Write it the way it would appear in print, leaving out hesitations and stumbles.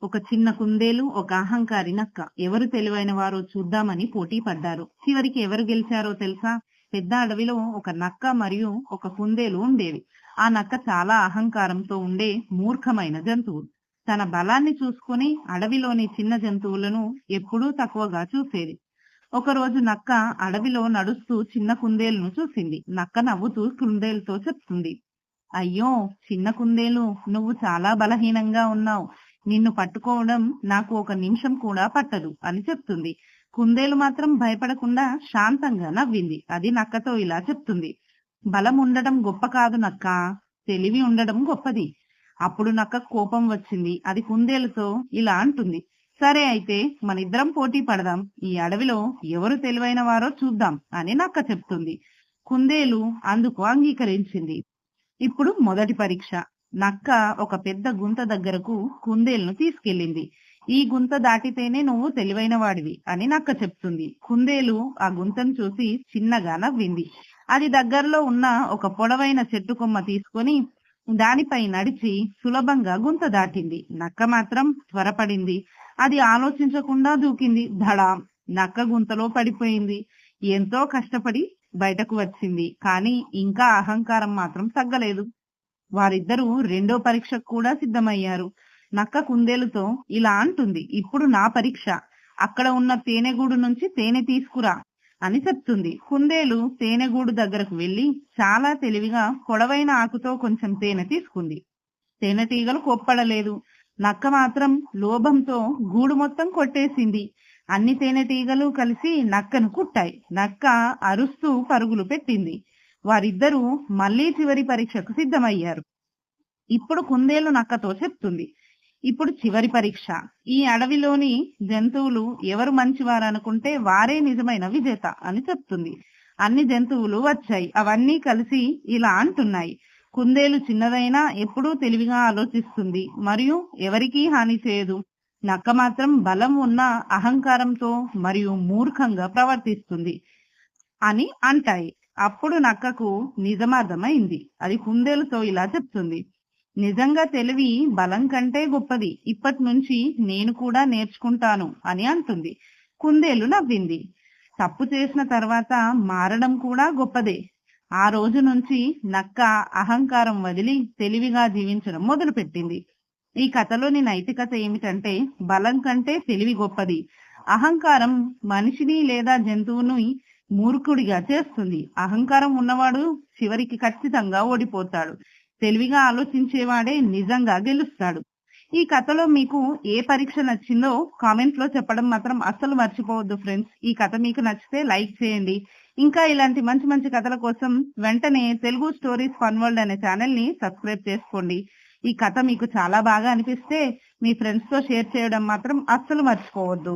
ఒక చిన్న కుందేలు, ఒక అహంకారి నక్క ఎవరు తెలివైన వారో చూద్దామని పోటీ పడ్డారు. చివరికి ఎవరు గెలిచారో తెలుసా? పెద్ద అడవిలో ఒక నక్క మరియు ఒక కుందేలు ఉండేవి. ఆ నక్క చాలా అహంకారంతో ఉండే మూర్ఖమైన జంతువు. తన బలాన్ని చూసుకుని అడవిలోని చిన్న జంతువులను ఎప్పుడూ తక్కువగా చూసేది. ఒకరోజు నక్క అడవిలో నడుస్తూ చిన్న కుందేలును చూసింది. నక్క నవ్వుతూ కుందేలుతో చెప్తుంది, అయ్యో చిన్న కుందేలు, నువ్వు చాలా బలహీనంగా ఉన్నావు. నిన్ను పట్టుకోవడం నాకు ఒక నిమిషం కూడా పట్టదు అని చెప్తుంది. కుందేలు మాత్రం భయపడకుండా శాంతంగా నవ్వింది. అది నక్కతో ఇలా చెప్తుంది, బలం ఉండడం గొప్ప కాదు నక్క, తెలివి ఉండడం గొప్పది. అప్పుడు నక్క కోపం వచ్చింది. అది కుందేలుతో ఇలా అంటుంది, సరే అయితే మనిద్దరం పోటీ పడదాం. ఈ అడవిలో ఎవరు తెలివైన వారో చూద్దాం అని నక్క చెప్తుంది. కుందేలు అందుకు అంగీకరించింది. ఇప్పుడు మొదటి పరీక్ష. నక్క ఒక పెద్ద గుంత దగ్గరకు కుందేలును తీసుకెళ్ళింది. ఈ గుంత దాటితేనే నువ్వు తెలివైన వాడివి అని నక్క చెప్తుంది. కుందేలు ఆ గుంతను చూసి చిన్నగా నవ్వింది. అది దగ్గరలో ఉన్న ఒక పొడవైన చెట్టు కొమ్మ తీసుకొని దానిపై నడిచి సులభంగా గుంత దాటింది. నక్క మాత్రం త్వరపడింది. అది ఆలోచించకుండా దూకింది. ధడాం! నక్క గుంతలో పడిపోయింది. ఎంతో కష్టపడి బయటకు వచ్చింది. కానీ ఇంకా అహంకారం మాత్రం తగ్గలేదు. వారిద్దరూ రెండో పరీక్షకు కూడా సిద్ధమయ్యారు. నక్క కుందేలుతో ఇలా అంటుంది, ఇప్పుడు నా పరీక్ష. అక్కడ ఉన్న తేనెగూడు నుంచి తేనె తీసుకురా అని చెప్తుంది. కుందేలు తేనెగూడు దగ్గరకు వెళ్లి చాలా తెలివిగా పొడవైన ఆకుతో కొంచెం తేనె తీసుకుంది. తేనెటీగలు కొప్పడలేదు. నక్క మాత్రం లోభంతో గూడు మొత్తం కొట్టేసింది. అన్ని తేనెటీగలు కలిసి నక్కను కుట్టాయి. నక్క అరుస్తూ పరుగులు పెట్టింది. వారిద్దరూ మళ్లీ చివరి పరీక్షకు సిద్ధమయ్యారు. ఇప్పుడు కుందేలు నక్కతో చెప్తుంది, ఇప్పుడు చివరి పరీక్ష. ఈ అడవిలోని జంతువులు ఎవరు మంచివారు అనుకుంటే వారే నిజమైన విజేత అని చెప్తుంది. అన్ని జంతువులు వచ్చాయి. అవన్నీ కలిసి ఇలా అంటున్నాయి, కుందేలు చిన్నదైనా ఎప్పుడూ తెలివిగా ఆలోచిస్తుంది మరియు ఎవరికీ హాని చేయదు. నక్క మాత్రం బలం ఉన్న అహంకారంతో మరియు మూర్ఖంగా ప్రవర్తిస్తుంది అని అంటాయి. అప్పుడు నక్కకు నిజమర్థమైంది. అది కుందేలుతో ఇలా చెప్తుంది, నిజంగా తెలివి బలం కంటే గొప్పది. ఇప్పటి నుంచి నేను కూడా నేర్చుకుంటాను అని అంటుంది. కుందేలు నవ్వింది. తప్పు చేసిన తర్వాత మారడం కూడా గొప్పదే. ఆ రోజు నుంచి నక్క అహంకారం వదిలి తెలివిగా జీవించడం మొదలుపెట్టింది. ఈ కథలోని నైతికత ఏమిటంటే, బలం కంటే తెలివి గొప్పది. అహంకారం మనిషిని లేదా జంతువుని మూర్ఖుడిగా చేస్తుంది. అహంకారం ఉన్నవాడు చివరికి ఖచ్చితంగా ఓడిపోతాడు. తెలివిగా ఆలోచించేవాడే నిజంగా గెలుస్తాడు. ఈ కథలో మీకు ఏ పరీక్ష నచ్చిందో కామెంట్ లో చెప్పడం మాత్రం అస్సలు మర్చిపోవద్దు ఫ్రెండ్స్. ఈ కథ మీకు నచ్చితే లైక్ చేయండి. ఇంకా ఇలాంటి మంచి మంచి కథల కోసం వెంటనే తెలుగు స్టోరీస్ ఫన్ వరల్డ్ అనే ఛానల్ ని సబ్స్క్రైబ్ చేసుకోండి. ఈ కథ మీకు చాలా బాగా అనిపిస్తే మీ ఫ్రెండ్స్ తో షేర్ చేయడం మాత్రం అస్సలు మర్చిపోవద్దు.